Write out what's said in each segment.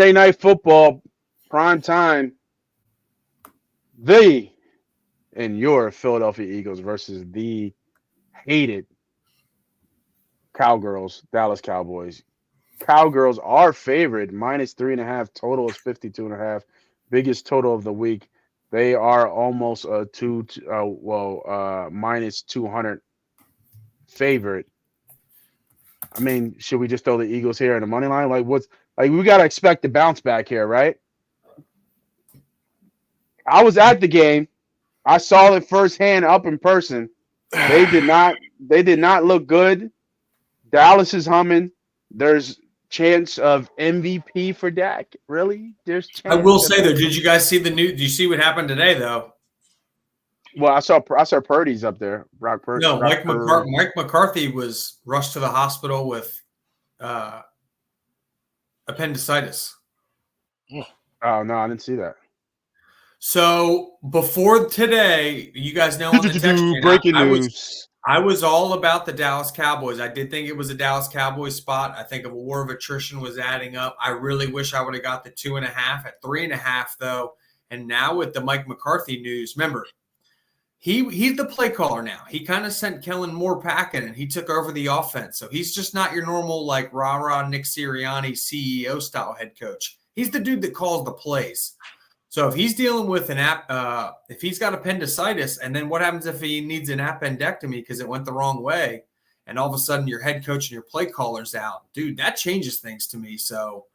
Thursday night football, prime time. The and your Philadelphia Eagles versus the hated Cowgirls, Dallas Cowboys. Cowgirls are favored minus 3.5. Total is 52.5. Biggest total of the week. They are almost a minus 200 favorite. I mean, should we just throw the Eagles here in the money line? We gotta expect the bounce back here, right? I was at the game. I saw it firsthand up in person. They did not look good. Dallas is humming. There's chance of MVP for Dak. Really? There's chance. I will say though, did you guys see the new? Did you see what happened today though? Well, I saw Purdy's up there. Brock Purdy. No, Mike McCarthy was rushed to the hospital with appendicitis. Oh no, I didn't see that. So before today, you guys know on the text chain, breaking news. I was all about the Dallas Cowboys. I did think it was a Dallas Cowboys spot. I think a war of attrition was adding up. I really wish I would have got the 2.5 at 3.5 though. And now with the Mike McCarthy news, remember, he's the play caller now. He kind of sent Kellen Moore packing and he took over the offense. So he's just not your normal like rah-rah Nick Sirianni CEO style head coach. He's the dude that calls the plays. So if he's dealing with if he's got appendicitis, and then what happens if he needs an appendectomy because it went the wrong way, and all of a sudden your head coach and your play caller's out, dude, that changes things to me. So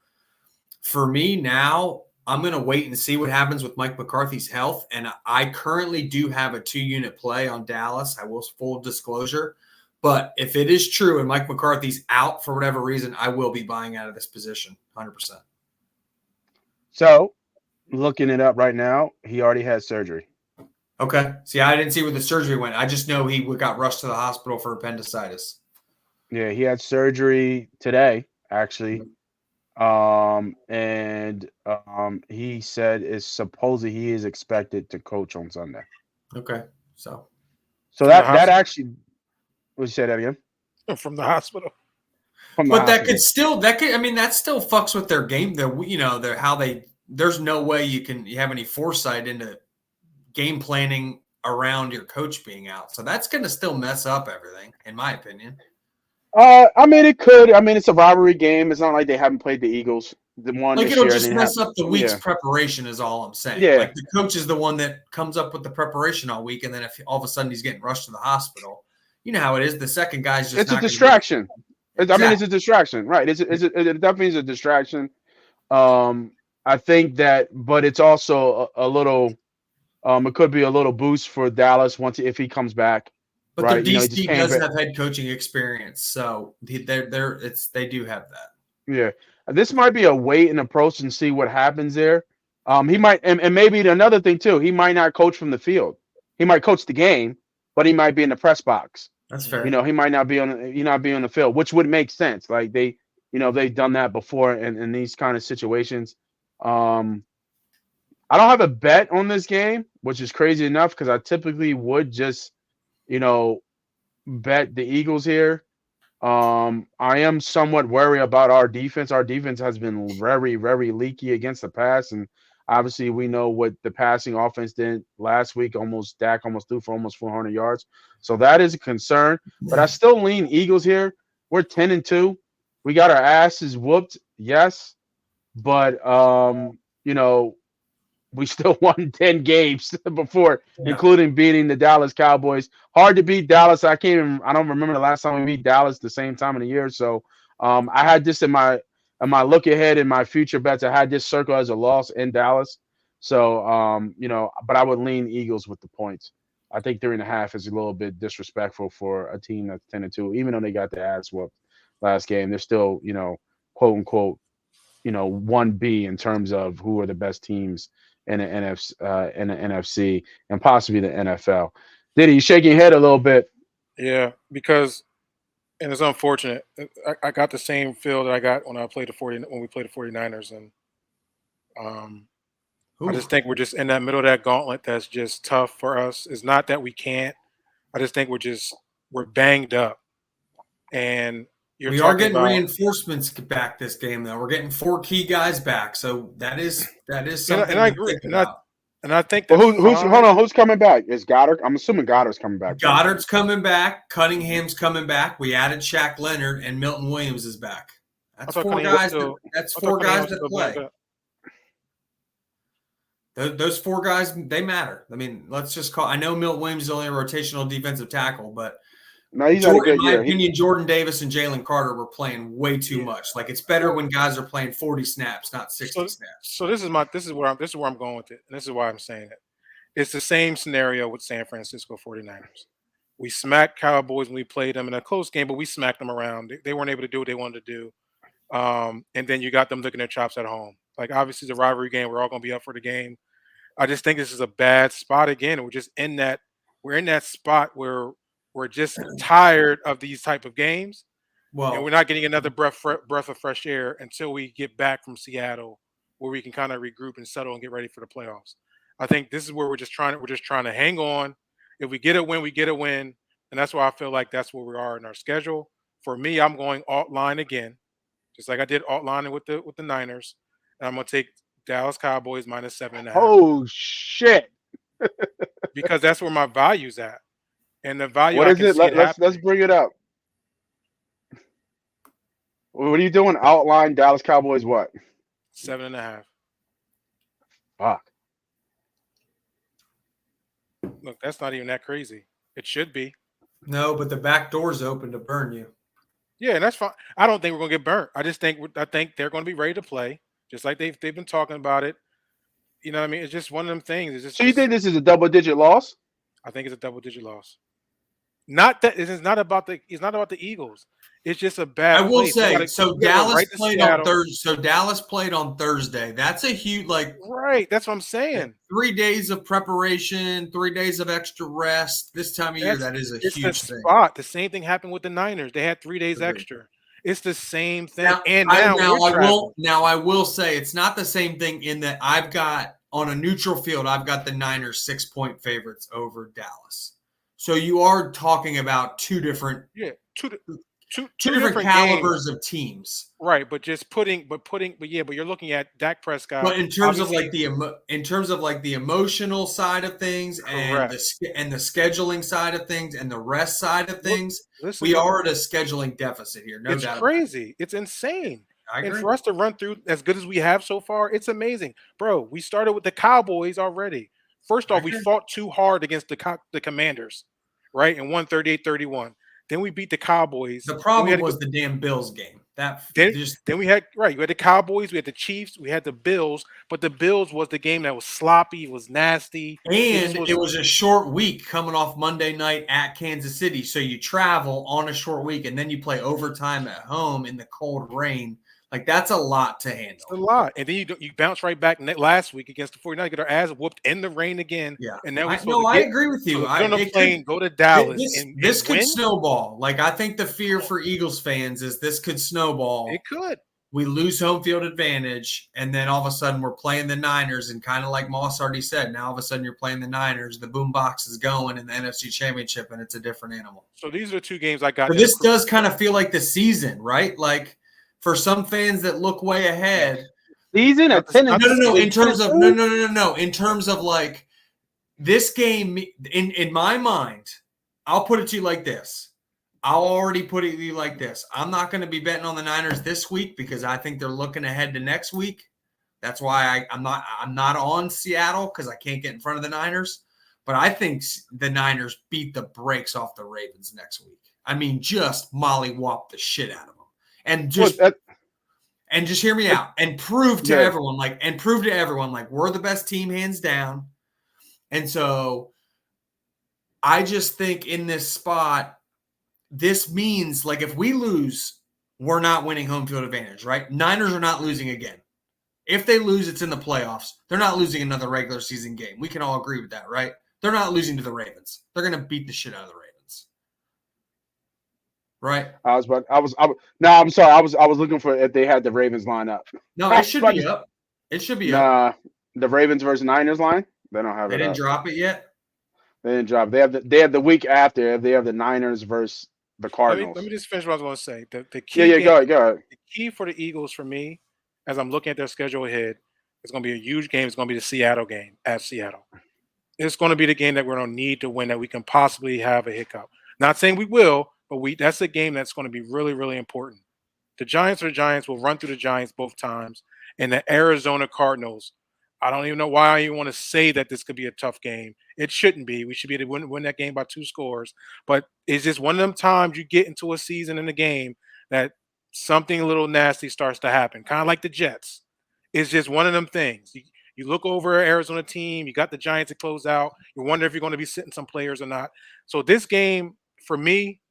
for me now, I'm going to wait and see what happens with Mike McCarthy's health. And I currently do have a 2-unit play on Dallas. I will full disclosure. But if it is true and Mike McCarthy's out for whatever reason, I will be buying out of this position 100%. So, looking it up right now, he already had surgery. Okay. See, I didn't see where the surgery went. I just know he got rushed to the hospital for appendicitis. Yeah, he had surgery today, actually. He said he is expected to coach on Sunday. Okay. So that actually, would you say that again? From the hospital. That still fucks with their game. There's no way you have any foresight into game planning around your coach being out. So that's going to still mess up everything, in my opinion. I mean, it could. I mean, it's a rivalry game. It's not like they haven't played the Eagles. It'll just mess up the week's preparation is all I'm saying. Yeah. Like the coach is the one that comes up with the prepreparation all week, and then if all of a sudden he's getting rushed to the hospital, you know how it is. The second guy's just it's a distraction. It's a distraction, right? It definitely is a distraction. I think that, but it's also a little. It could be a little boost for Dallas if he comes back. But right? the DC does have head coaching experience, so they do have that. Yeah, this might be a wait and approach and see what happens there. He might, and maybe another thing too. He might not coach from the field. He might coach the game, but he might be in the press box. That's fair. He might not be on the field, which would make sense. Like they've done that before in these kind of situations. I don't have a bet on this game, which is crazy enough because I typically would just, bet the Eagles here. I am somewhat worried about our defense. Our defense has been very, very leaky against the pass, and obviously we know what the passing offense did last week. Dak almost threw for almost 400 yards, so that is a concern. But I still lean Eagles here. We're 10-2. We got our asses whooped, yes, but we still won 10 games before, including beating the Dallas Cowboys. Hard to beat Dallas. I don't remember the last time we beat Dallas the same time in the year. So I had this in my look ahead in my future bets. I had this circle as a loss in Dallas. So, but I would lean Eagles with the points. I think 3.5 is a little bit disrespectful for a team that's 10-2, even though they got their ass whooped last game. They're still, quote unquote, 1B in terms of who are the best teams in the NFC and possibly the NFL. Diddy, you shaking your head a little bit. Yeah, because, and it's unfortunate. I got the same feel that I got when we played the 49ers, and I just think we're just in that middle of that gauntlet that's just tough for us. It's not that we can't. I just think we're banged up, and We are getting reinforcements back this game, though. We're getting 4 key guys back, so that is something and I to agree. think about. And I think Well, who's coming back? Is Goddard? I'm assuming Goddard's coming back. Goddard's coming back. Cunningham's coming back. We added Shaq Leonard, and Milton Williams is back. That's 4 guys. That's 4 guys that play. Those 4 guys, they matter. I mean, let's just call. I know Milton Williams is only a rotational defensive tackle, but no, he's had a good in my year. opinion, Jordan Davis and Jalen Carter were playing way too much. Like, it's better when guys are playing 40 snaps, not 60 snaps. So this is where I'm going with it, and this is why I'm saying it. It's the same scenario with San Francisco 49ers. We smacked Cowboys when we played them in a close game, but we smacked them around. They weren't able to do what they wanted to do. And then you got them licking their chops at home. Like, obviously, it's a rivalry game. We're all going to be up for the game. I just think this is a bad spot again. We're just in that spot where we're just tired of these type of games. Well, and we're not getting another breath of fresh air until we get back from Seattle, where we can kind of regroup and settle and get ready for the playoffs. I think this is where we're just trying to hang on. If we get a win, we get a win. And that's why I feel like that's where we are in our schedule. For me, I'm going alt line again, just like I did alt line with the Niners. And I'm going to take Dallas Cowboys minus 7.5. Oh, shit. Because that's where my value's at. And the value. What is it? Let's bring it up. What are you doing? Outline Dallas Cowboys what? 7.5. Fuck. Look, that's not even that crazy. It should be. No, but the back door's open to burn you. Yeah, and that's fine. I don't think we're going to get burnt. I think they're going to be ready to play, just like they've been talking about it. You know what I mean? It's just one of them things. So you think this is a double-digit loss? I think it's a double-digit loss. Not that it's not about the Eagles. It's just a bad. I will say Dallas played on Thursday. So Dallas played on Thursday. That's a huge right. That's what I'm saying. 3 days of preparation, 3 days of extra rest. This time of year, that is a huge thing. The same thing happened with the Niners. They had 3 days extra. It's the same thing. Now I will say it's not the same thing in that I've got on a neutral field. I've got the Niners 6-point favorites over Dallas. So you are talking about two different calibers of teams, right? But you're looking at Dak Prescott. But in terms of the emotional side of things and the scheduling side of things and the rest side of things, we are at a scheduling deficit here. It's crazy. It's insane. And for us to run through as good as we have so far, it's amazing, bro. We started with the Cowboys already. First off, we fought too hard against the Commanders, right? And won 38-31. Then we beat the Cowboys. The problem was the damn Bills game. Then we had you had the Cowboys, we had the Chiefs, we had the Bills, but the Bills was the game that was sloppy, it was nasty. And it was a short week coming off Monday night at Kansas City. So you travel on a short week and then you play overtime at home in the cold rain. Like, that's a lot to handle. It's a lot. And then you bounce right back last week against the 49ers, get our ass whooped in the rain again. Yeah. And now I agree with you. Get on a plane, go to Dallas. This could snowball. Like, I think the fear for Eagles fans is this could snowball. It could. We lose home field advantage, and then all of a sudden we're playing the Niners, and kind of like Moss already said, now all of a sudden you're playing the Niners, the boombox is going in the NFC Championship, and it's a different animal. So these are the 2 games I got. But this does kind of feel like the season, right? Like, for some fans that look way ahead, season at 10. No. In terms of like this game, in my mind, I'll put it to you like this. I'll already put it to you like this. I'm not going to be betting on the Niners this week because I think they're looking ahead to next week. That's why I'm not on Seattle because I can't get in front of the Niners. But I think the Niners beat the brakes off the Ravens next week. I mean, just mollywop the shit out of them. And just hear me out and prove to everyone we're the best team hands down. And so I just think in this spot, this means like if we lose, we're not winning home field advantage, right? Niners are not losing again. If they lose, it's in the playoffs. They're not losing another regular season game. We can all agree with that, right? They're not losing to the Ravens. They're going to beat the shit out of the Ravens. Right. I'm sorry. I was looking for if they had the Ravens line up. No, it should be up. It should be up. The Ravens versus Niners line. They don't have it. They didn't drop it yet. They didn't drop. They have the week after. They have the Niners versus the Let me Cardinals. just finish what I was going to say. The Yeah, key yeah, game, go ahead, go ahead. the key for the Eagles for me, as I'm looking at their schedule ahead, it's going to be a huge game. It's going to be the Seattle game at Seattle. It's going to be the game that we're going to need to win, that we can possibly have a hiccup. Not saying we will, but that's a game that's going to be really, really important. The Giants are the Giants. We'll run through the Giants both times. And the Arizona Cardinals, I don't even know why I even want to say that this could be a tough game. It shouldn't be. We should be able to win that game by 2 scores. But it's just one of them times you get into a season in the game that something a little nasty starts to happen, kind of like the Jets. It's just one of them things. You look over an Arizona team, you got the Giants to close out. You wonder if you're going to be sitting some players or not. So this game, for me,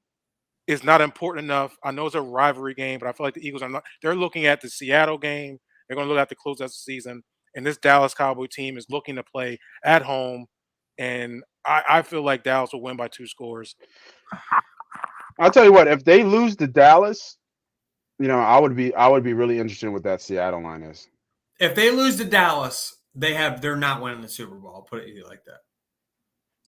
is not important enough. I know it's a rivalry game, but I feel like the Eagles are not. They're looking at the Seattle game. They're going to look at the close out the season. And this Dallas Cowboy team is looking to play at home. And I feel like Dallas will win by 2 scores. I'll tell you what, if they lose to Dallas, I would be really interested in what that Seattle line is. If they lose to Dallas, they're not winning the Super Bowl. I'll put it like that.